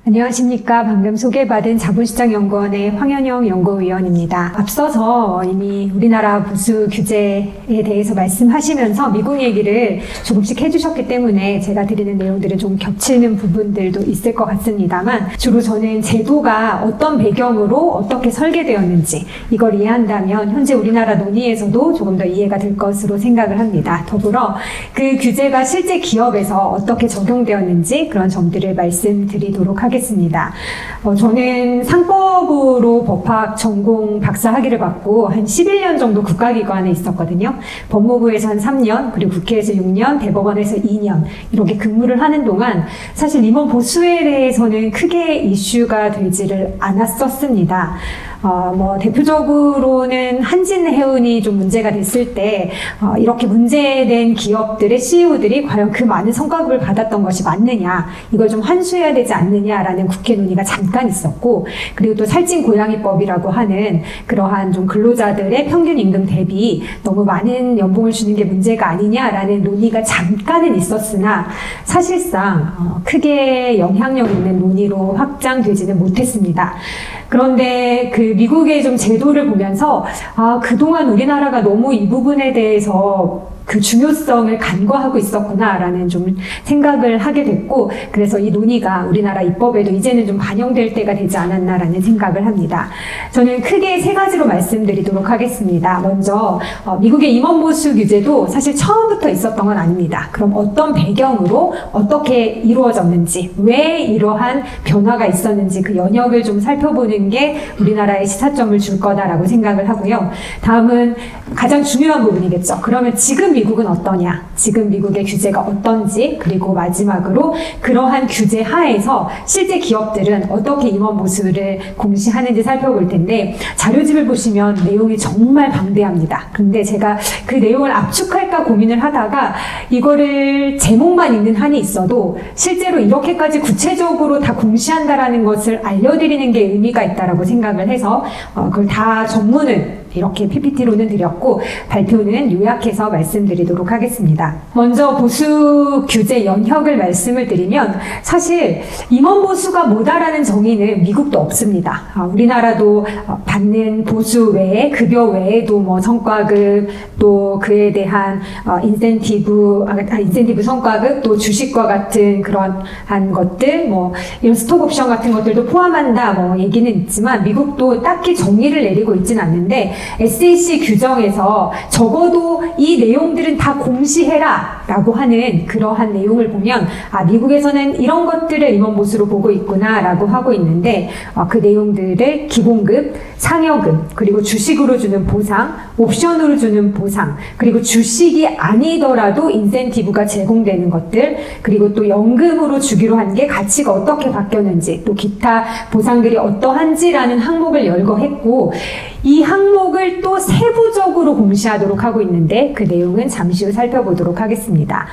안녕하십니까. 방금 소개받은 자본시장연구원의 황현영 연구위원입니다. 앞서서 이미 우리나라 보수 규제에 대해서 말씀하시면서 미국 얘기를 조금씩 해주셨기 때문에 제가 드리는 내용들은 좀 겹치는 부분들도 있을 것 같습니다만, 주로 저는 제도가 어떤 배경으로 어떻게 설계되었는지 이걸 이해한다면 현재 우리나라 논의에서도 조금 더 이해가 될 것으로 생각을 합니다. 더불어 그 규제가 실제 기업에서 어떻게 적용되었는지 그런 점들을 말씀드리도록 하겠습니다. 저는 상법으로 법학 전공 박사 학위를 받고 한 11년 정도 국가기관에 있었거든요. 법무부에서 한 3년, 그리고 국회에서 6년, 대법원에서 2년 이렇게 근무를 하는 동안 사실 임원 보수에 대해서는 크게 이슈가 되지를 않았었습니다. 대표적으로는 한진해운이 좀 문제가 됐을 때, 이렇게 문제된 기업들의 CEO들이 과연 그 많은 성과급을 받았던 것이 맞느냐, 이걸 좀 환수해야 되지 않느냐라는 국회 논의가 잠깐 있었고, 그리고 또 살찐고양이법이라고 하는 그러한 좀 근로자들의 평균 임금 대비 너무 많은 연봉을 주는 게 문제가 아니냐라는 논의가 잠깐은 있었으나, 사실상 크게 영향력 있는 논의로 확장되지는 못했습니다. 그런데 그 미국의 좀 제도를 보면서 그동안 우리나라가 너무 이 부분에 대해서 그 중요성을 간과하고 있었구나라는 좀 생각을 하게 됐고, 그래서 이 논의가 우리나라 입법에도 이제는 좀 반영될 때가 되지 않았나라는 생각을 합니다. 저는 크게 세 가지로 말씀드리도록 하겠습니다. 먼저 미국의 임원보수 규제도 사실 처음부터 있었던 건 아닙니다. 그럼 어떤 배경으로 어떻게 이루어졌는지, 왜 이러한 변화가 있었는지 그 연역을 좀 살펴보는 게 우리나라에 시사점을 줄 거다라고 생각을 하고요. 다음은 가장 중요한 부분이겠죠. 그러면 지금 미국은 어떠냐? 지금 미국의 규제가 어떤지, 그리고 마지막으로 그러한 규제 하에서 실제 기업들은 어떻게 임원 보수를 공시하는지 살펴볼 텐데, 자료집을 보시면 내용이 정말 방대합니다. 그런데 제가 그 내용을 압축할까 고민을 하다가 이거를 제목만 있는 한이 있어도 실제로 이렇게까지 구체적으로 다 공시한다라는 것을 알려드리는 게 의미가 있다라고 생각을 해서 그걸 다 전문을 이렇게 PPT로는 드렸고 발표는 요약해서 말씀드리도록 하겠습니다. 먼저 보수 규제 연혁을 말씀을 드리면, 사실 임원 보수가 뭐다라는 정의는 미국도 없습니다. 우리나라도 받는 보수 외에, 급여 외에도 뭐 성과급, 또 그에 대한 인센티브 성과급, 또 주식과 같은 그러한 것들, 뭐 이런 스톡 옵션 같은 것들도 포함한다 뭐 얘기는 있지만, 미국도 딱히 정의를 내리고 있진 않는데 SEC 규정에서 적어도 이 내용들은 다 공시해라 라고 하는 그러한 내용을 보면 미국에서는 이런 것들을 임원보수로 보고 있구나 라고 하고 있는데, 그 내용들을 기본급, 상여금, 그리고 주식으로 주는 보상, 옵션으로 주는 보상, 그리고 주식이 아니더라도 인센티브가 제공되는 것들, 그리고 또 연금으로 주기로 한 게 가치가 어떻게 바뀌었는지, 또 기타 보상들이 어떠한지라는 항목을 열거했고, 이 항목을 또 세부적으로 공시하도록 하고 있는데 그 내용은 잠시 후 살펴보도록 하겠습니다.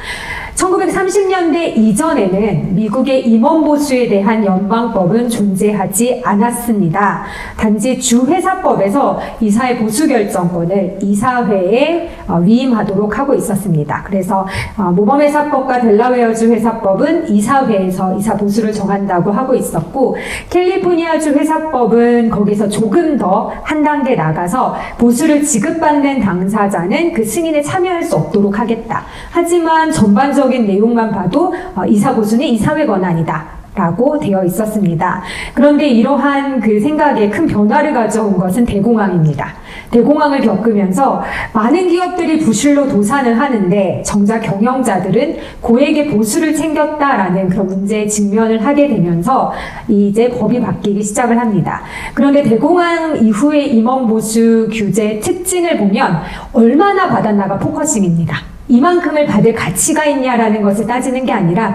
1930년대 이전에는 미국의 임원보수에 대한 연방법은 존재하지 않았습니다. 단지 주회사법에서 이사의 보수결정권을 이사회에 위임하도록 하고 있었습니다. 그래서 모범회사법과 델라웨어주 회사법은 이사회에서 이사 보수를 정한다고 하고 있었고, 캘리포니아주 회사법은 거기서 조금 더 한 단계 나가서 보수를 지급받는 당사자는 그 승인에 참여할 수 없도록 하겠다. 하지만 전반적인 내용만 봐도 이사 보수는 이사회 권한이다 라고 되어 있었습니다. 그런데 이러한 그 생각에 큰 변화를 가져온 것은 대공황입니다. 대공황을 겪으면서 많은 기업들이 부실로 도산을 하는데 정작 경영자들은 고액의 보수를 챙겼다라는 그런 문제에 직면을 하게 되면서 이제 법이 바뀌기 시작을 합니다. 그런데 대공황 이후의 임원보수 규제 특징을 보면 얼마나 받았나가 포커싱입니다. 이만큼을 받을 가치가 있냐라는 것을 따지는 게 아니라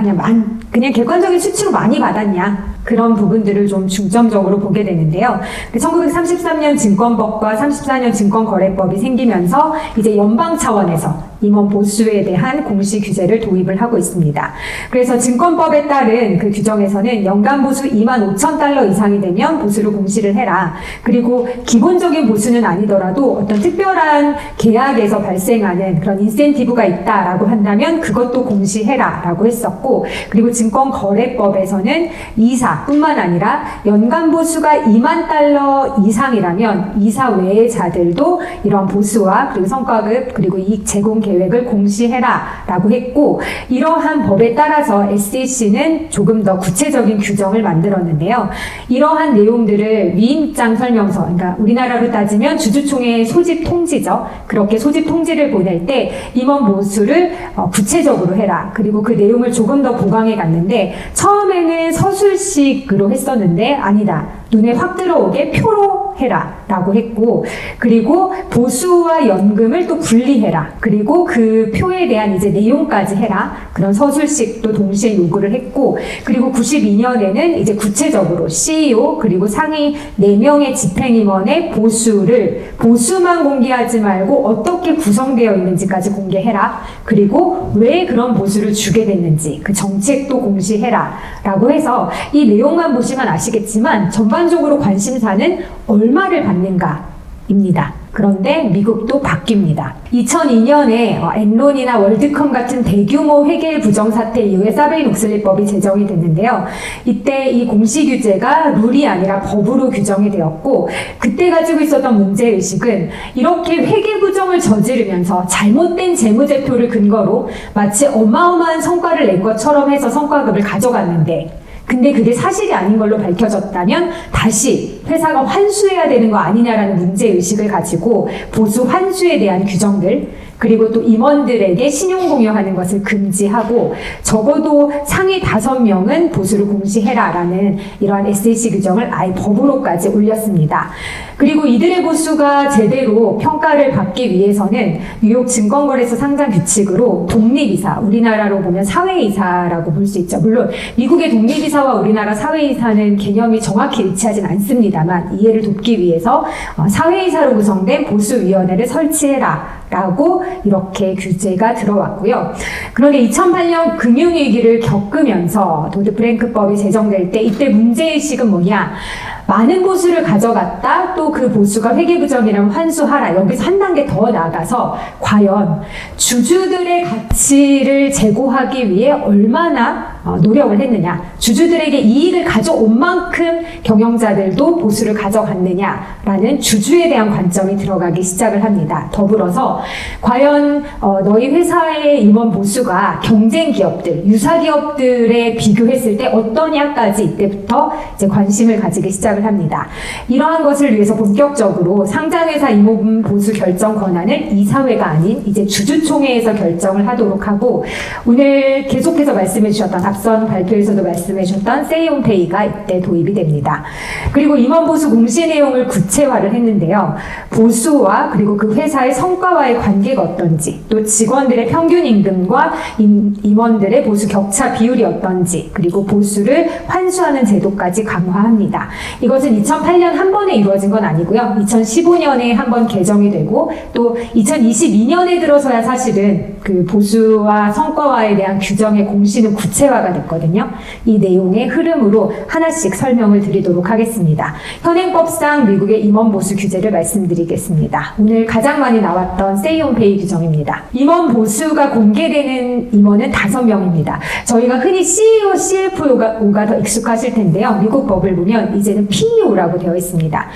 그냥 객관적인 수치로 많이 받았냐, 그런 부분들을 좀 중점적으로 보게 되는데요. 1933년 증권법과 34년 증권거래법이 생기면서 이제 연방 차원에서 임원 보수에 대한 공시 규제를 도입을 하고 있습니다. 그래서 증권법에 따른 그 규정에서는 연간 보수 25,000달러 이상이 되면 보수를 공시를 해라. 그리고 기본적인 보수는 아니더라도 어떤 특별한 계약에서 발생하는 그런 인센티브가 있다라고 한다면 그것도 공시해라 라고 했었고, 그리고 증권거래법에서는 이사뿐만 아니라 연간 보수가 2만 달러 이상이라면 이사 외의 자들도 이런 보수와 그리고 성과급 그리고 이익 제공 계획을 공시해라 라고 했고, 이러한 법에 따라서 SEC는 조금 더 구체적인 규정을 만들었는데요. 이러한 내용들을 위임장 설명서, 그러니까 우리나라로 따지면 주주총회 소집 통지죠. 그렇게 소집 통지를 보낼 때 임원 보수를 구체적으로 해라. 그리고 그 내용을 조금 더 보강해 갔는데, 처음에는 서술식으로 했었는데 아니다, 눈에 확 들어오게 표로 해라 라고 했고, 그리고 보수와 연금을 또 분리해라, 그리고 그 표에 대한 이제 내용까지 해라, 그런 서술식도 동시에 요구를 했고, 그리고 92년에는 이제 구체적으로 CEO 그리고 상위 4명의 집행임원의 보수만 공개하지 말고 어떻게 구성되어 있는지까지 공개해라, 그리고 왜 그런 보수를 주게 됐는지 그 정책도 공시해라 라고 해서, 이 내용만 보시면 아시겠지만 전반적으로 관심사는 얼마를 받는가입니다. 그런데 미국도 바뀝니다. 2002년에 엔론이나 월드컴 같은 대규모 회계 부정사태 이후에 사베인-옥슬리법이 제정이 됐는데요. 이때 이 공시규제가 룰이 아니라 법으로 규정이 되었고, 그때 가지고 있었던 문제의식은 이렇게 회계 부정을 저지르면서 잘못된 재무제표를 근거로 마치 어마어마한 성과를 낸 것처럼 해서 성과급을 가져갔는데, 근데 그게 사실이 아닌 걸로 밝혀졌다면 다시 회사가 환수해야 되는 거 아니냐라는 문제의식을 가지고 보수 환수에 대한 규정들, 그리고 또 임원들에게 신용 공여하는 것을 금지하고 적어도 상위 5명은 보수를 공시해라라는 이러한 SEC 규정을 아예 법으로까지 올렸습니다. 그리고 이들의 보수가 제대로 평가를 받기 위해서는 뉴욕 증권거래소 상장 규칙으로 독립이사, 우리나라로 보면 사회이사라고 볼 수 있죠. 물론 미국의 독립이사와 우리나라 사회이사는 개념이 정확히 일치하진 않습니다만, 이해를 돕기 위해서 사회이사로 구성된 보수위원회를 설치해라 라고 이렇게 규제가 들어왔고요. 그런데 2008년 금융위기를 겪으면서 도드-프랭크법이 제정될 때 이때 문제의식은 뭐냐? 많은 보수를 가져갔다, 또 그 보수가 회계부정이라면 환수하라. 여기서 한 단계 더 나아가서 과연 주주들의 가치를 제고하기 위해 얼마나 노력을 했느냐, 주주들에게 이익을 가져온 만큼 경영자들도 보수를 가져갔느냐라는 주주에 대한 관점이 들어가기 시작을 합니다. 더불어서 과연 너희 회사의 임원 보수가 경쟁 기업들, 유사 기업들에 비교했을 때 어떠냐까지 이때부터 이제 관심을 가지기 시작을 합니다. 이러한 것을 위해서 본격적으로 상장회사 임원 보수 결정 권한을 이사회가 아닌 이제 주주총회에서 결정을 하도록 하고, 오늘 계속해서 말씀해 주셨던, 앞선 발표에서도 말씀해 주셨던 세이온페이가 이때 도입이 됩니다. 그리고 임원 보수 공시 내용을 구체화를 했는데요. 보수와 그리고 그 회사의 성과와의 관계가 어떤지, 또 직원들의 평균 임금과 임원들의 보수 격차 비율이 어떤지, 그리고 보수를 환수하는 제도까지 강화합니다. 이것은 2008년 한 번에 이루어진 건 아니고요. 2015년에 한 번 개정이 되고, 또 2022년에 들어서야 사실은 그 보수와 성과와에 대한 규정의 공시는 구체화가 됐거든요. 이 내용의 흐름으로 하나씩 설명을 드리도록 하겠습니다. 현행법상 미국의 임원 보수 규제를 말씀드리겠습니다. 오늘 가장 많이 나왔던 세이온페이 규정입니다. 임원 보수가 공개되는 임원은 5명입니다. 저희가 흔히 CEO, CFO가 더 익숙하실 텐데요. 미국 법을 보면 이제는 PEO라고 되어 있습니다.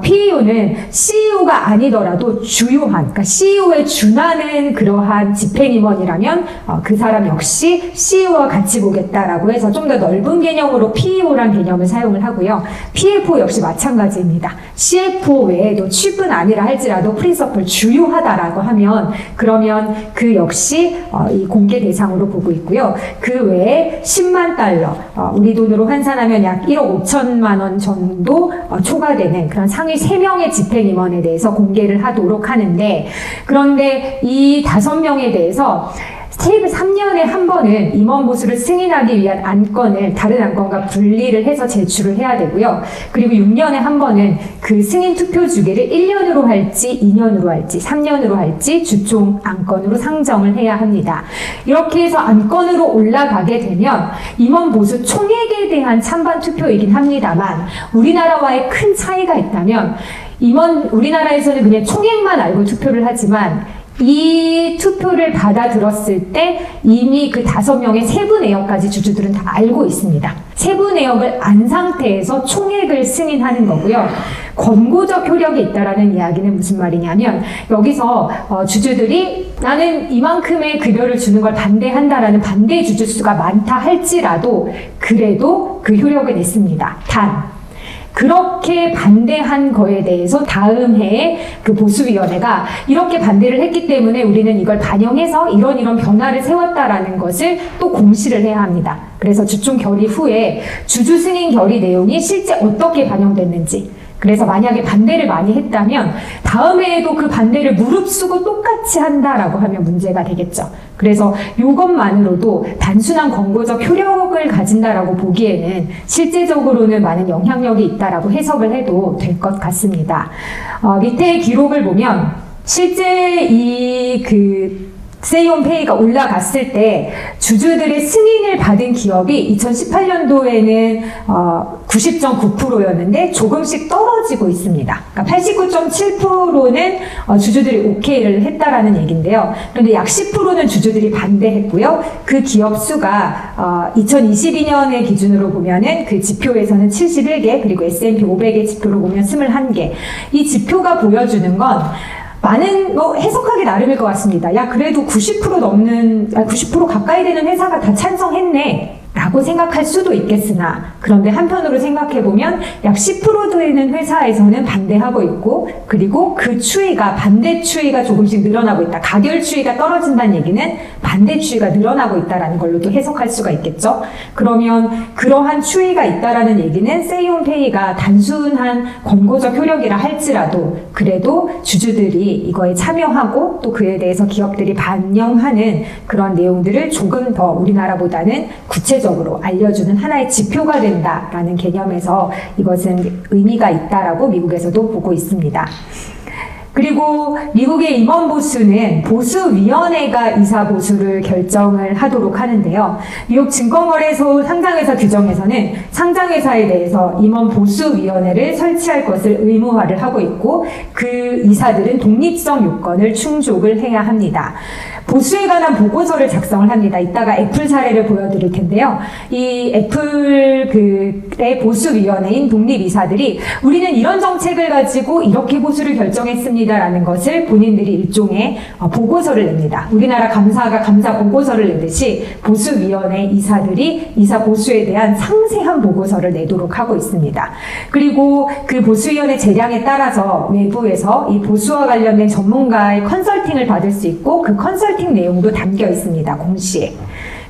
PEO는 CEO가 아니더라도 주요한, 그러니까 CEO에 준하는 그러한 집행임원이라면 그 사람 역시 CEO와 같이 보겠다라고 해서 좀 더 넓은 개념으로 PEO란 개념을 사용을 하고요. PFO 역시 마찬가지입니다. CFO 외에도 칩은 아니라 할지라도 프린서플 주요하다라고 하면, 그러면 그 역시 이 공개 대상으로 보고 있고요. 그 외에 10만 달러, 우리 돈으로 환산하면 약 1억 5천만 원 정도 초과되는 그런 상위 3명의 집행임원에 대해서 공개를 하도록 하는데, 그런데 이 5명에 보수위원회에 대해서 3년에 한 번은 임원 보수를 승인하기 위한 안건을 다른 안건과 분리를 해서 제출을 해야 되고요. 그리고 6년에 한 번은 그 승인 투표 주기를 1년으로 할지 2년으로 할지 3년으로 할지 주총 안건으로 상정을 해야 합니다. 이렇게 해서 안건으로 올라가게 되면 임원 보수 총액에 대한 찬반 투표이긴 합니다만 우리나라와의 큰 차이가 있다면 우리나라에서는 그냥 총액만 알고 투표를 하지만 이 투표를 받아들었을 때 이미 그 5명의 세부 내역까지 주주들은 다 알고 있습니다. 세부 내역을 안 상태에서 총액을 승인하는 거고요. 권고적 효력이 있다라는 이야기는 무슨 말이냐면 여기서 주주들이 나는 이만큼의 급여를 주는 걸 반대한다라는 반대 주주 수가 많다 할지라도 그래도 그 효력은 있습니다. 단 그렇게 반대한 거에 대해서 다음 해에 그 보수위원회가 이렇게 반대를 했기 때문에 우리는 이걸 반영해서 이런 변화를 세웠다라는 것을 또 공시를 해야 합니다. 그래서 주총 결의 후에 주주 승인 결의 내용이 실제 어떻게 반영됐는지, 그래서 만약에 반대를 많이 했다면 다음 해에도 그 반대를 무릅쓰고 똑같이 한다라고 하면 문제가 되겠죠. 그래서 이것만으로도 단순한 권고적 효력을 가진다라고 보기에는 실제적으로는 많은 영향력이 있다라고 해석을 해도 될 것 같습니다. 밑에 기록을 보면 실제 세이온페이가 올라갔을 때 주주들의 승인을 받은 기업이 2018년도에는 90.9%였는데 조금씩 떨어지고 있습니다. 그러니까 89.7%는 주주들이 오케이를 했다라는 얘기인데요. 그런데 약 10%는 주주들이 반대했고요. 그 기업 수가 2022년의 기준으로 보면은 그 지표에서는 71개, 그리고 S&P 500의 지표로 보면 21개. 이 지표가 보여주는 건 많은 해석하기 나름일 것 같습니다. 야, 그래도 90% 가까이 되는 회사가 다 찬성했네 라고 생각할 수도 있겠으나, 그런데 한편으로 생각해보면 약 10% 되는 회사에서는 반대하고 있고, 그리고 그 추이가, 반대 추이가 조금씩 늘어나고 있다. 가결 추이가 떨어진다는 얘기는 반대 추이가 늘어나고 있다는 걸로도 해석할 수가 있겠죠. 그러면 그러한 추이가 있다라는 얘기는 세이온페이가 단순한 권고적 효력이라 할지라도 그래도 주주들이 이거에 참여하고 또 그에 대해서 기업들이 반영하는 그런 내용들을 조금 더 우리나라보다는 구체적으로 알려주는 하나의 지표가 된다라는 개념에서 이것은 의미가 있다라고 미국에서도 보고 있습니다. 그리고 미국의 임원 보수는 보수위원회가 이사 보수를 결정을 하도록 하는데요. 미국 증권거래소 상장회사 규정에서는 상장회사에 대해서 임원 보수위원회를 설치할 것을 의무화를 하고 있고, 그 이사들은 독립성 요건을 충족을 해야 합니다. 보수에 관한 보고서를 작성을 합니다. 이따가 애플 사례를 보여드릴 텐데요. 이 애플의 보수위원회인 독립이사들이 우리는 이런 정책을 가지고 이렇게 보수를 결정했습니다라는 것을 본인들이 일종의 보고서를 냅니다. 우리나라 감사가 감사 보고서를 내듯이 보수위원회 이사들이 이사 보수에 대한 상세한 보고서를 내도록 하고 있습니다. 그리고 그 보수위원회 재량에 따라서 외부에서 이 보수와 관련된 전문가의 컨설팅을 받을 수 있고, 그 컨설팅 내용도 담겨 있습니다. 공시에.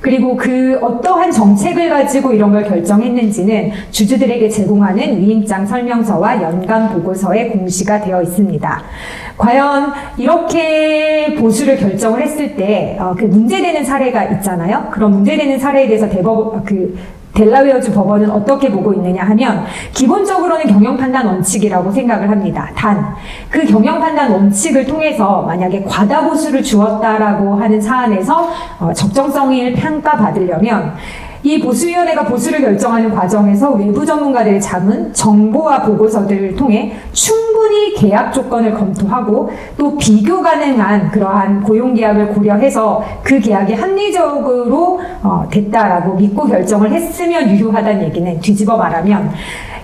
그리고 그 어떠한 정책을 가지고 이런 걸 결정했는지는 주주들에게 제공하는 위임장 설명서와 연간 보고서에 공시가 되어 있습니다. 과연 이렇게 보수를 결정을 했을 때 그 문제되는 사례가 있잖아요. 그런 문제되는 사례에 대해서 델라웨어주 법원은 어떻게 보고 있느냐 하면 기본적으로는 경영판단 원칙이라고 생각을 합니다. 단, 그 경영판단 원칙을 통해서 만약에 과다 보수를 주었다라고 하는 사안에서 적정성을 평가받으려면 이 보수위원회가 보수를 결정하는 과정에서 외부 전문가들의 자문, 정보와 보고서들을 통해 충분히 계약 조건을 검토하고 또 비교 가능한 그러한 고용계약을 고려해서 그 계약이 합리적으로 됐다라고 믿고 결정을 했으면 유효하다는 얘기는, 뒤집어 말하면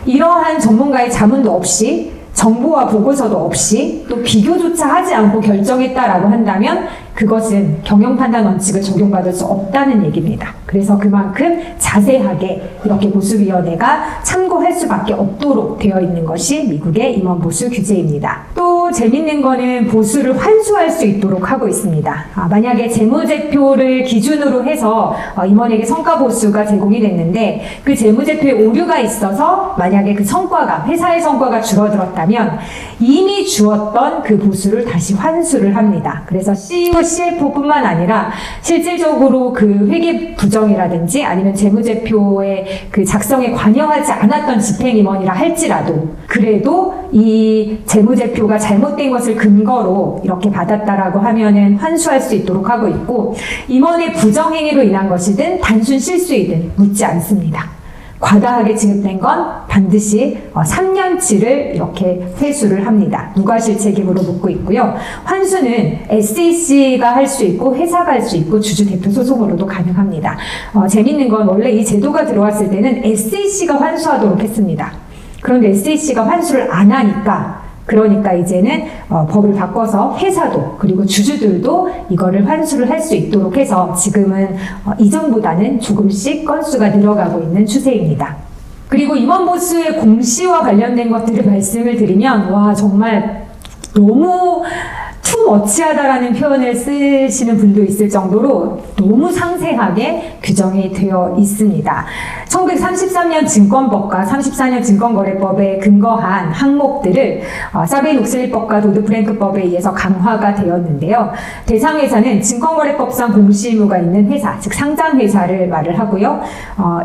이러한 전문가의 자문도 없이 정보와 보고서도 없이 또 비교조차 하지 않고 결정했다라고 한다면 그것은 경영판단 원칙을 적용받을 수 없다는 얘기입니다. 그래서 그만큼 자세하게 이렇게 보수위원회가 참고할 수밖에 없도록 되어 있는 것이 미국의 임원 보수 규제입니다. 또 또 재밌는 거는 보수를 환수할 수 있도록 하고 있습니다. 만약에 재무제표를 기준으로 해서 임원에게 성과 보수가 제공이 됐는데 그 재무제표에 오류가 있어서 만약에 그 성과가 회사의 성과가 줄어들었다면 이미 주었던 그 보수를 다시 환수를 합니다. 그래서 CEO, CFO뿐만 아니라 실질적으로 그 회계 부정이라든지 아니면 재무제표의 그 작성에 관여하지 않았던 집행임원이라 할지라도 그래도 이 재무제표가 잘못된 것을 근거로 이렇게 받았다라고 하면은 환수할 수 있도록 하고 있고 임원의 부정행위로 인한 것이든 단순 실수이든 묻지 않습니다. 과다하게 지급된 건 반드시 3년치를 이렇게 회수를 합니다. 무과실 책임으로 묻고 있고요. 환수는 SEC가 할 수 있고 회사가 할 수 있고 주주 대표 소송으로도 가능합니다. 재밌는 건 원래 이 제도가 들어왔을 때는 SEC가 환수하도록 했습니다. 그런데 SEC가 환수를 안 하니까 그러니까 이제는 법을 바꿔서 회사도 그리고 주주들도 이거를 환수를 할 수 있도록 해서 지금은 이전보다는 조금씩 건수가 늘어가고 있는 추세입니다. 그리고 임원 보수의 공시와 관련된 것들을 말씀을 드리면 와 정말 너무 투머치하다라는 표현을 쓰시는 분도 있을 정도로 너무 상세하게 규정이 되어 있습니다. 1933년 증권법과 34년 증권거래법에 근거한 항목들을 사베이-룩셀리법과 도드-프랭크법에 의해서 강화가 되었는데요. 대상회사는 증권거래법상 공시 의무가 있는 회사, 즉 상장회사를 말을 하고요.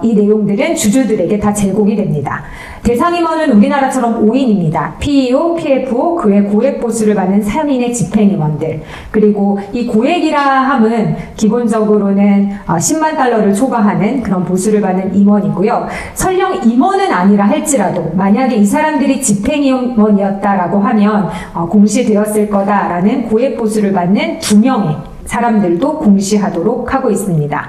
이 내용들은 주주들에게 다 제공이 됩니다. 대상임원은 우리나라처럼 5인입니다. PEO, PFO, 그 외 고액 보수를 받는 3인의 집행임원들. 그리고 이 고액이라 함은 기본적으로는 10만 달러를 초과하는 그런 보수를 받는 임원이고요. 설령 임원은 아니라 할지라도 만약에 이 사람들이 집행임원이었다라고 하면 공시되었을 거다라는 고액 보수를 받는 2명의 사람들도 공시하도록 하고 있습니다.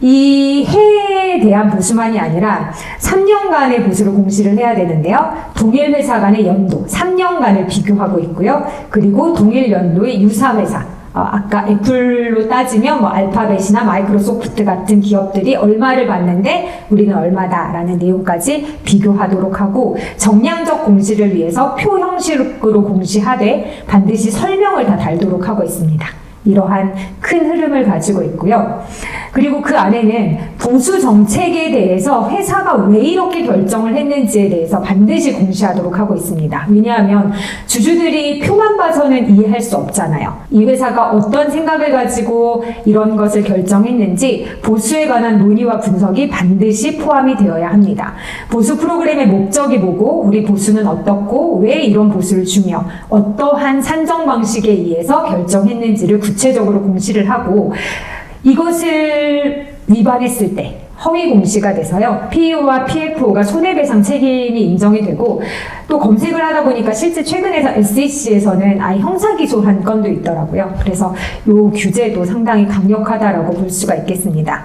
이 해에 대한 보수만이 아니라 3년간의 보수를 공시를 해야 되는데요. 동일 회사 간의 연도 3년간을 비교하고 있고요. 그리고 동일 연도의 유사 회사 아까 애플로 따지면 뭐 알파벳이나 마이크로소프트 같은 기업들이 얼마를 받는데 우리는 얼마다라는 내용까지 비교하도록 하고 정량적 공시를 위해서 표 형식으로 공시하되 반드시 설명을 다 달도록 하고 있습니다. 이러한 큰 흐름을 가지고 있고요. 그리고 그 안에는 보수 정책에 대해서 회사가 왜 이렇게 결정을 했는지에 대해서 반드시 공시하도록 하고 있습니다. 왜냐하면 주주들이 표만 봐서는 이해할 수 없잖아요. 이 회사가 어떤 생각을 가지고 이런 것을 결정했는지 보수에 관한 논의와 분석이 반드시 포함이 되어야 합니다. 보수 프로그램의 목적이 뭐고 우리 보수는 어떻고 왜 이런 보수를 주며 어떠한 산정 방식에 의해서 결정했는지를 구체적으로 공시를 하고 이것을 위반했을 때 허위 공시가 돼서요. PEO와 PFO가 손해배상 책임이 인정이 되고 또 검색을 하다 보니까 실제 최근에 SEC에서는 아예 형사기소한 건도 있더라고요. 그래서 이 규제도 상당히 강력하다라고 볼 수가 있겠습니다.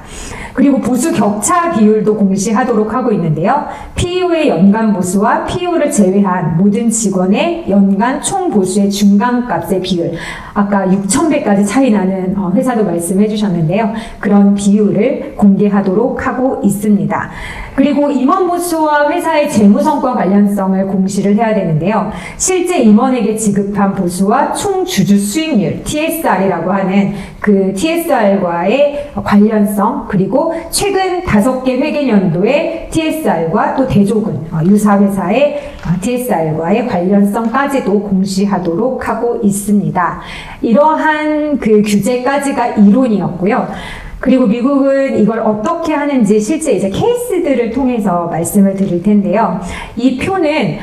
그리고 보수 격차 비율도 공시하도록 하고 있는데요. PEO의 연간 보수와 PEO를 제외한 모든 직원의 연간 총 보수의 중간값의 비율 아까 6,000배까지 차이 나는 회사도 말씀해 주셨는데요. 그런 비율을 공개하도록 하고 있습니다. 그리고 임원 보수와 회사의 재무성과 관련성을 공시를 해야 되는데요. 실제 임원에게 지급한 보수와 총 주주 수익률 TSR이라고 하는 그 TSR과의 관련성 그리고 최근 5개 회계연도의 TSR과 또 대조군 유사회사의 TSR과의 관련성까지도 공시하도록 하고 있습니다. 이러한 그 규제까지가 이론이었고요. 그리고 미국은 이걸 어떻게 하는지 실제 이제 케이스들을 통해서 말씀을 드릴 텐데요. 이 표는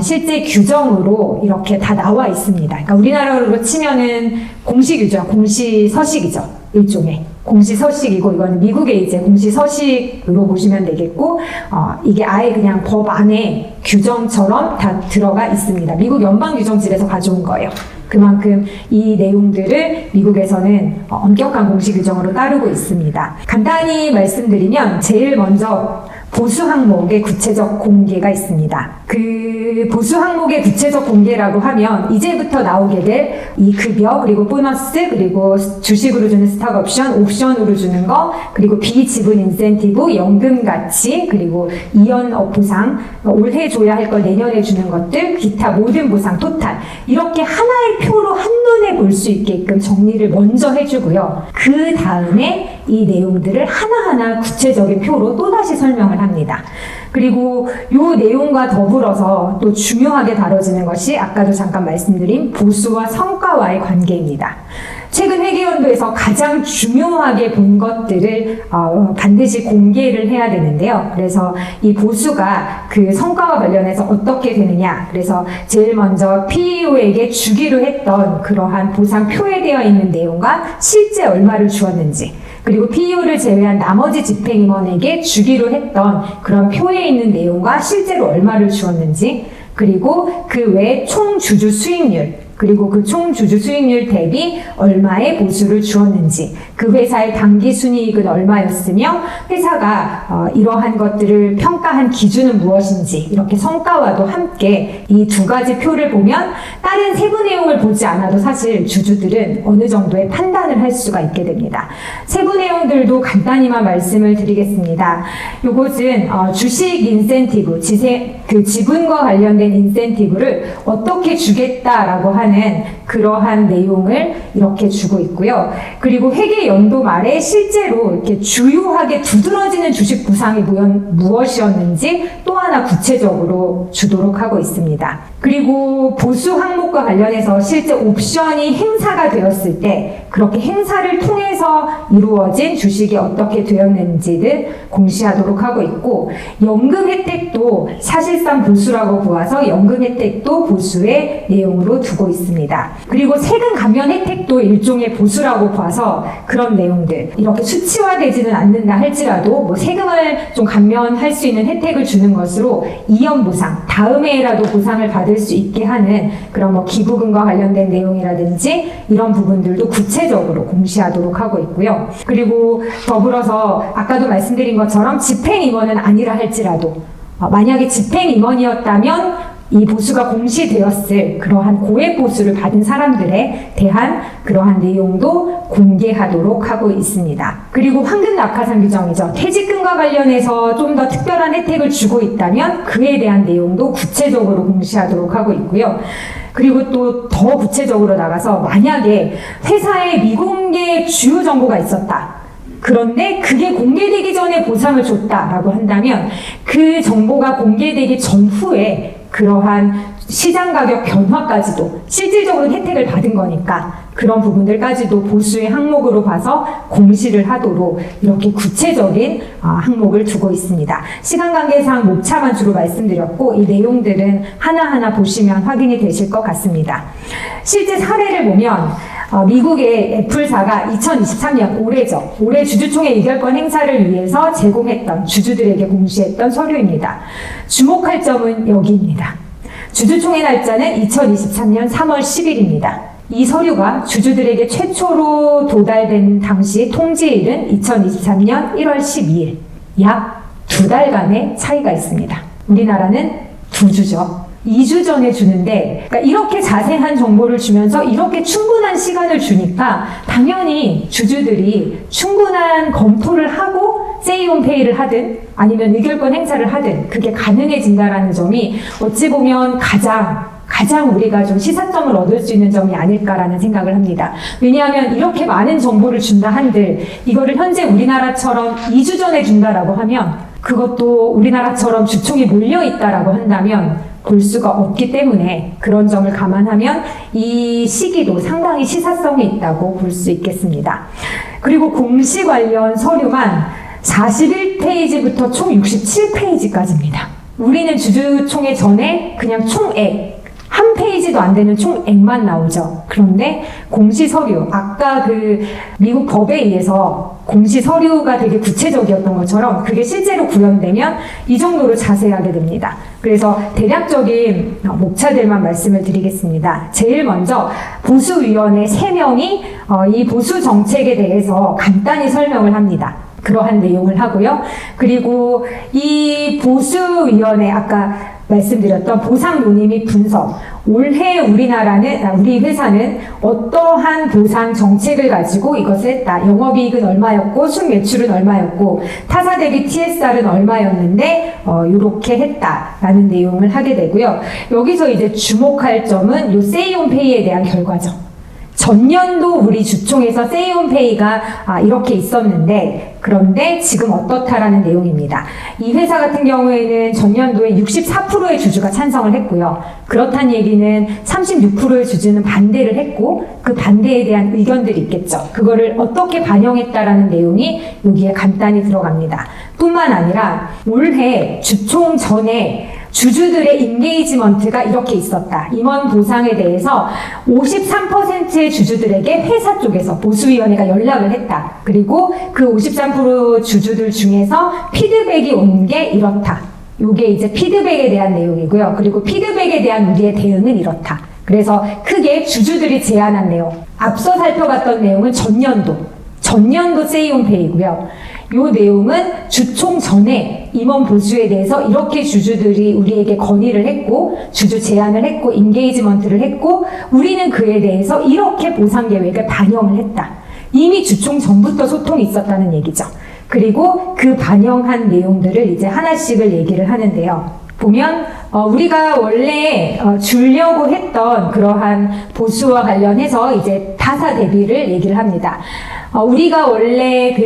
실제 규정으로 이렇게 다 나와 있습니다. 그러니까 우리나라로 치면은 공시규정, 공시서식이죠. 일종의 공시서식이고 이거는 미국의 이제 공시서식으로 보시면 되겠고 이게 아예 그냥 법 안에 규정처럼 다 들어가 있습니다. 미국 연방규정집에서 가져온 거예요. 그만큼 이 내용들을 미국에서는 엄격한 공시 규정으로 따르고 있습니다. 간단히 말씀드리면 제일 먼저 보수 항목의 구체적 공개가 있습니다. 그 보수 항목의 구체적 공개라고 하면 이제부터 나오게 될 이 급여, 그리고 보너스, 그리고 주식으로 주는 스탁 옵션, 옵션으로 주는 거, 그리고 비지분 인센티브, 연금 가치, 그리고 이연업 보상, 올해 줘야 할 걸 내년에 주는 것들, 기타 모든 보상 토탈, 이렇게 하나의 표로 한눈에 볼 수 있게끔 정리를 먼저 해주고요. 그 다음에 이 내용들을 하나하나 구체적인 표로 또다시 설명을 합니다. 그리고 이 내용과 더불어서 또 중요하게 다뤄지는 것이 아까도 잠깐 말씀드린 보수와 성과와의 관계입니다. 최근 회계연도에서 가장 중요하게 본 것들을 반드시 공개를 해야 되는데요. 그래서 이 보수가 그 성과와 관련해서 어떻게 되느냐. 그래서 제일 먼저 PEO에게 주기로 했던 그러한 보상표에 되어 있는 내용과 실제 얼마를 주었는지, 그리고 PEO를 제외한 나머지 집행임원에게 주기로 했던 그런 표에 있는 내용과 실제로 얼마를 주었는지, 그리고 그 외 총 주주 수익률, 그리고 그 총 주주 수익률 대비 얼마의 보수를 주었는지, 그 회사의 당기 순이익은 얼마였으며 회사가 이러한 것들을 평가한 기준은 무엇인지, 이렇게 성과와도 함께 이 두 가지 표를 보면 다른 세부 내용을 보지 않아도 사실 주주들은 어느 정도의 판단을 할 수가 있게 됩니다. 세부 내용들도 간단히만 말씀을 드리겠습니다. 이것은 주식 인센티브, 그 지분과 관련된 인센티브를 어떻게 주겠다라고 하는 그러한 내용을 이렇게 주고 있고요. 그리고 회계 연도 말에 실제로 이렇게 주요하게 두드러지는 주식 부상이 무엇이었는지 또 하나 구체적으로 주도록 하고 있습니다. 그리고 보수 항목과 관련해서 실제 옵션이 행사가 되었을 때 그렇게 행사를 통해서 이루어진 주식이 어떻게 되었는지를 공시하도록 하고 있고, 연금 혜택도 사실상 보수라고 보아서 연금 혜택도 보수의 내용으로 두고 있습니다. 그리고 세금 감면 혜택도 일종의 보수라고 봐서 그런 내용들, 이렇게 수치화되지는 않는다 할지라도 뭐 세금을 좀 감면할 수 있는 혜택을 주는 것으로 이연 보상, 다음 해에라도 보상을 받을 수 있게 하는 그런 뭐 기부금과 관련된 내용이라든지 이런 부분들도 구체적으로 공시하도록 하고 있고요. 그리고 더불어서 아까도 말씀드린 것처럼 집행임원은 아니라 할지라도 만약에 집행임원이었다면 이 보수가 공시되었을 그러한 고액 보수를 받은 사람들에 대한 그러한 내용도 공개하도록 하고 있습니다. 그리고 황금 낙하산 규정이죠. 퇴직금과 관련해서 좀 더 특별한 혜택을 주고 있다면 그에 대한 내용도 구체적으로 공시하도록 하고 있고요. 그리고 또 더 구체적으로 나가서 만약에 회사에 미공개 주요 정보가 있었다. 그런데 그게 공개되기 전에 보상을 줬다라고 한다면 그 정보가 공개되기 전후에 그러한 시장 가격 변화까지도 실질적으로 혜택을 받은 거니까 그런 부분들까지도 보수의 항목으로 봐서 공시를 하도록 이렇게 구체적인 항목을 두고 있습니다. 시간 관계상 목차만 주로 말씀드렸고 이 내용들은 하나하나 보시면 확인이 되실 것 같습니다. 실제 사례를 보면 미국의 애플사가 2023년 올해죠. 올해 주주총회 의결권 행사를 위해서 제공했던 주주들에게 공시했던 서류입니다. 주목할 점은 여기입니다. 주주총회 날짜는 2023년 3월 10일입니다. 이 서류가 주주들에게 최초로 도달된 당시 통지일은 2023년 1월 12일. 약 2달간의 차이가 있습니다. 우리나라는 2주죠. 2주 전에 주는데, 그러니까 이렇게 자세한 정보를 주면서 이렇게 충분한 시간을 주니까 당연히 주주들이 충분한 검토를 하고 세이온페이를 하든 아니면 의결권 행사를 하든 그게 가능해진다라는 점이 어찌 보면 가장 우리가 좀 시사점을 얻을 수 있는 점이 아닐까라는 생각을 합니다. 왜냐하면 이렇게 많은 정보를 준다 한들 이거를 현재 우리나라처럼 2주 전에 준다라고 하면 그것도 우리나라처럼 주총이 몰려있다라고 한다면 볼 수가 없기 때문에 그런 점을 감안하면 이 시기도 상당히 시사성이 있다고 볼 수 있겠습니다. 그리고 공시 관련 서류만 41페이지부터 총 67페이지까지입니다. 우리는 주주총회 전에 그냥 총액 한 페이지도 안 되는 총액만 나오죠. 그런데 공시 서류, 아까 그 미국 법에 의해서 공시 서류가 되게 구체적이었던 것처럼 그게 실제로 구현되면 이 정도로 자세하게 됩니다. 그래서 대략적인 목차들만 말씀을 드리겠습니다. 제일 먼저 보수위원회 3명이 이 보수 정책에 대해서 간단히 설명을 합니다. 그러한 내용을 하고요. 그리고 이 보수위원회 아까 말씀드렸던 보상 논의 및 분석, 올해 우리 회사는 어떠한 보상 정책을 가지고 이것을 했다. 영업이익은 얼마였고 순매출은 얼마였고 타사 대비 TSR은 얼마였는데 이렇게 했다라는 내용을 하게 되고요. 여기서 이제 주목할 점은 이 세이온페이에 대한 결과죠. 전년도 우리 주총에서 세이온페이가 이렇게 있었는데 그런데 지금 어떻다라는 내용입니다. 이 회사 같은 경우에는 전년도에 64%의 주주가 찬성을 했고요. 그렇다는 얘기는 36%의 주주는 반대를 했고 그 반대에 대한 의견들이 있겠죠. 그거를 어떻게 반영했다라는 내용이 여기에 간단히 들어갑니다. 뿐만 아니라 올해 주총 전에 주주들의 인게이지먼트가 이렇게 있었다. 임원 보상에 대해서 53%의 주주들에게 회사 쪽에서 보수위원회가 연락을 했다. 그리고 그 53% 주주들 중에서 피드백이 온 게 이렇다. 이게 이제 피드백에 대한 내용이고요. 그리고 피드백에 대한 우리의 대응은 이렇다. 그래서 크게 주주들이 제안한 내용. 앞서 살펴봤던 내용은 전년도 세이온페이고요. 이 내용은 주총 전에 임원 보수에 대해서 이렇게 주주들이 우리에게 건의를 했고 주주 제안을 했고 인게이지먼트를 했고 우리는 그에 대해서 이렇게 보상 계획을 반영을 했다. 이미 주총 전부터 소통이 있었다는 얘기죠. 그리고 그 반영한 내용들을 이제 하나씩을 얘기를 하는데요. 보면 우리가 원래 주려고 했던 그러한 보수와 관련해서 이제 타사 대비를 얘기를 합니다. 우리가 원래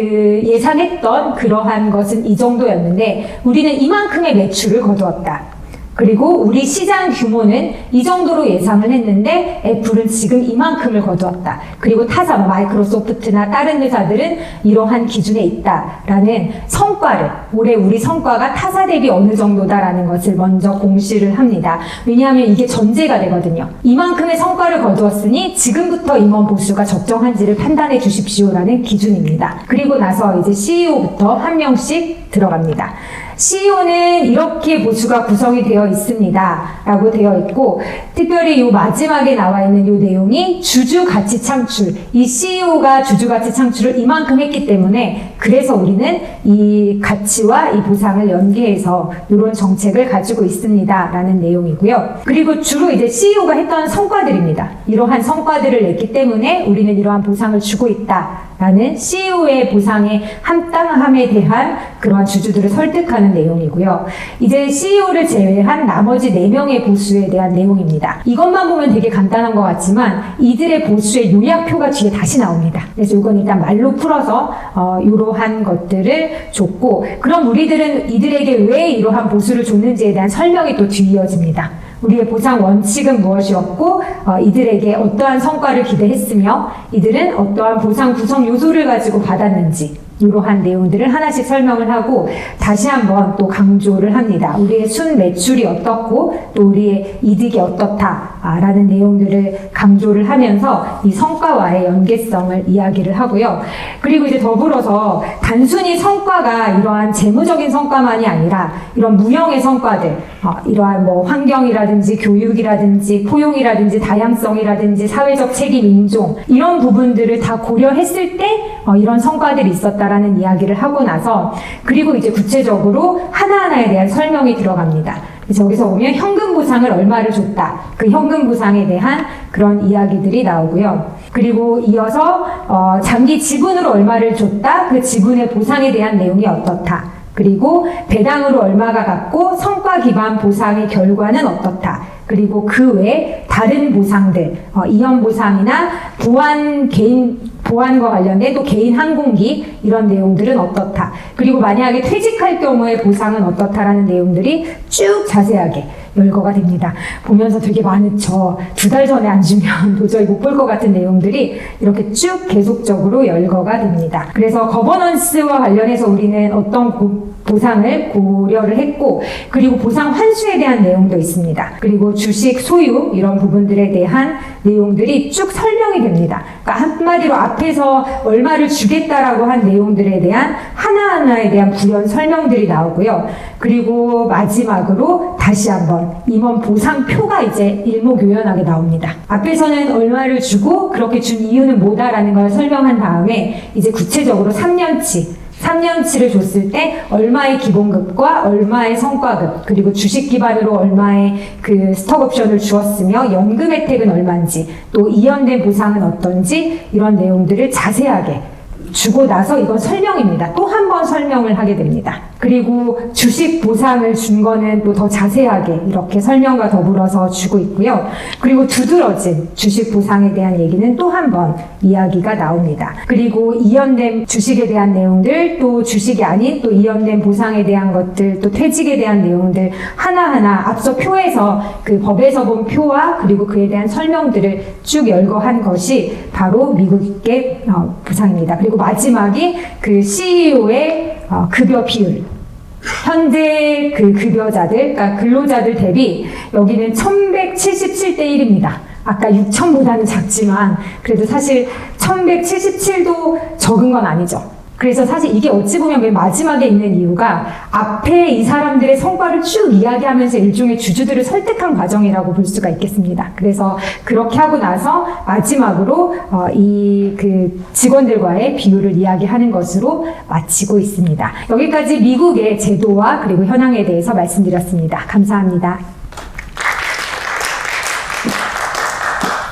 예상했던 그러한 것은 이 정도였는데 우리는 이만큼의 매출을 거두었다. 그리고 우리 시장 규모는 이 정도로 예상을 했는데 애플은 지금 이만큼을 거두었다. 그리고 타사, 마이크로소프트나 다른 회사들은 이러한 기준에 있다라는 성과를, 올해 우리 성과가 타사 대비 어느 정도다라는 것을 먼저 공시를 합니다. 왜냐하면 이게 전제가 되거든요. 이만큼의 성과를 거두었으니 지금부터 임원 보수가 적정한지를 판단해 주십시오라는 기준입니다. 그리고 나서 이제 CEO부터 한 명씩 들어갑니다. CEO는 이렇게 보수가 구성이 되어 있습니다. 라고 되어 있고, 특별히 이 마지막에 나와 있는 이 내용이 주주 가치 창출. 이 CEO가 주주 가치 창출을 이만큼 했기 때문에, 그래서 우리는 이 가치와 이 보상을 연계해서 이런 정책을 가지고 있습니다. 라는 내용이고요. 그리고 주로 이제 CEO가 했던 성과들입니다. 이러한 성과들을 냈기 때문에 우리는 이러한 보상을 주고 있다. 라는 CEO의 보상의 합당함에 대한 그러한 주주들을 설득하는 내용이고요. 이제 CEO를 제외한 나머지 4명의 보수에 대한 내용입니다. 이것만 보면 되게 간단한 것 같지만 이들의 보수의 요약표가 뒤에 다시 나옵니다. 그래서 이건 일단 말로 풀어서 이러한 것들을 줬고, 그럼 우리들은 이들에게 왜 이러한 보수를 줬는지에 대한 설명이 또 뒤이어집니다. 우리의 보상 원칙은 무엇이었고 이들에게 어떠한 성과를 기대했으며 이들은 어떠한 보상 구성 요소를 가지고 받았는지 이러한 내용들을 하나씩 설명을 하고 다시 한번 또 강조를 합니다. 우리의 순 매출이 어떻고 또 우리의 이득이 어떻다라는 내용들을 강조를 하면서 이 성과와의 연계성을 이야기를 하고요. 그리고 이제 더불어서 단순히 성과가 이러한 재무적인 성과만이 아니라 이런 무형의 성과들, 이러한 뭐 환경이라든지 교육이라든지 포용이라든지 다양성이라든지 사회적 책임 인종 이런 부분들을 다 고려했을 때 이런 성과들이 있었다라는 이야기를 하고 나서 그리고 이제 구체적으로 하나하나에 대한 설명이 들어갑니다. 그래서 여기서 보면 현금 보상을 얼마를 줬다. 그 현금 보상에 대한 그런 이야기들이 나오고요. 그리고 이어서 장기 지분으로 얼마를 줬다. 그 지분의 보상에 대한 내용이 어떻다. 그리고 배당으로 얼마가 갔고 성과 기반 보상의 결과는 어떻다. 그리고 그 외에 다른 보상들, 이연 보상이나 보안과 관련된 또 개인 항공기 이런 내용들은 어떻다. 그리고 만약에 퇴직할 경우에 보상은 어떻다라는 내용들이 쭉 자세하게 열거가 됩니다. 보면서 되게 많죠. 2달 전에 안 주면 도저히 못 볼 것 같은 내용들이 이렇게 쭉 계속적으로 열거가 됩니다. 그래서 거버넌스와 관련해서 우리는 어떤 보상을 고려를 했고 그리고 보상 환수에 대한 내용도 있습니다. 그리고 주식 소유 이런 부분들에 대한 내용들이 쭉 설명이 됩니다. 그러니까 한마디로 앞에서 얼마를 주겠다라고 한 내용들에 대한 하나하나에 대한 부연 설명들이 나오고요. 그리고 마지막으로 다시 한번 임원 보상표가 이제 일목요연하게 나옵니다. 앞에서는 얼마를 주고 그렇게 준 이유는 뭐다라는 걸 설명한 다음에 이제 구체적으로 3년치 3년치를 줬을 때 얼마의 기본급과 얼마의 성과급, 그리고 주식 기반으로 얼마의 그 스톡옵션을 주었으며 연금 혜택은 얼마인지, 또 이연된 보상은 어떤지, 이런 내용들을 자세하게 주고 나서 이건 설명입니다. 또 한 번 설명을 하게 됩니다. 그리고 주식 보상을 준 거는 또 더 자세하게 이렇게 설명과 더불어서 주고 있고요. 그리고 두드러진 주식 보상에 대한 얘기는 또 한 번 이야기가 나옵니다. 그리고 이연된 주식에 대한 내용들, 또 주식이 아닌 또 이연된 보상에 대한 것들, 또 퇴직에 대한 내용들 하나하나 앞서 표에서 그 법에서 본 표와 그리고 그에 대한 설명들을 쭉 열거한 것이 바로 미국의 보상입니다. 그리고 마지막이 그 CEO의 급여 비율. 현재 그 급여자들, 그러니까 근로자들 대비 여기는 1177대 1입니다. 아까 6,000보다는 작지만 그래도 사실 1177도 적은 건 아니죠. 그래서 사실 이게 어찌 보면 맨 마지막에 있는 이유가 앞에 이 사람들의 성과를 쭉 이야기하면서 일종의 주주들을 설득한 과정이라고 볼 수가 있겠습니다. 그래서 그렇게 하고 나서 마지막으로 이 그 직원들과의 비율을 이야기하는 것으로 마치고 있습니다. 여기까지 미국의 제도와 그리고 현황에 대해서 말씀드렸습니다. 감사합니다.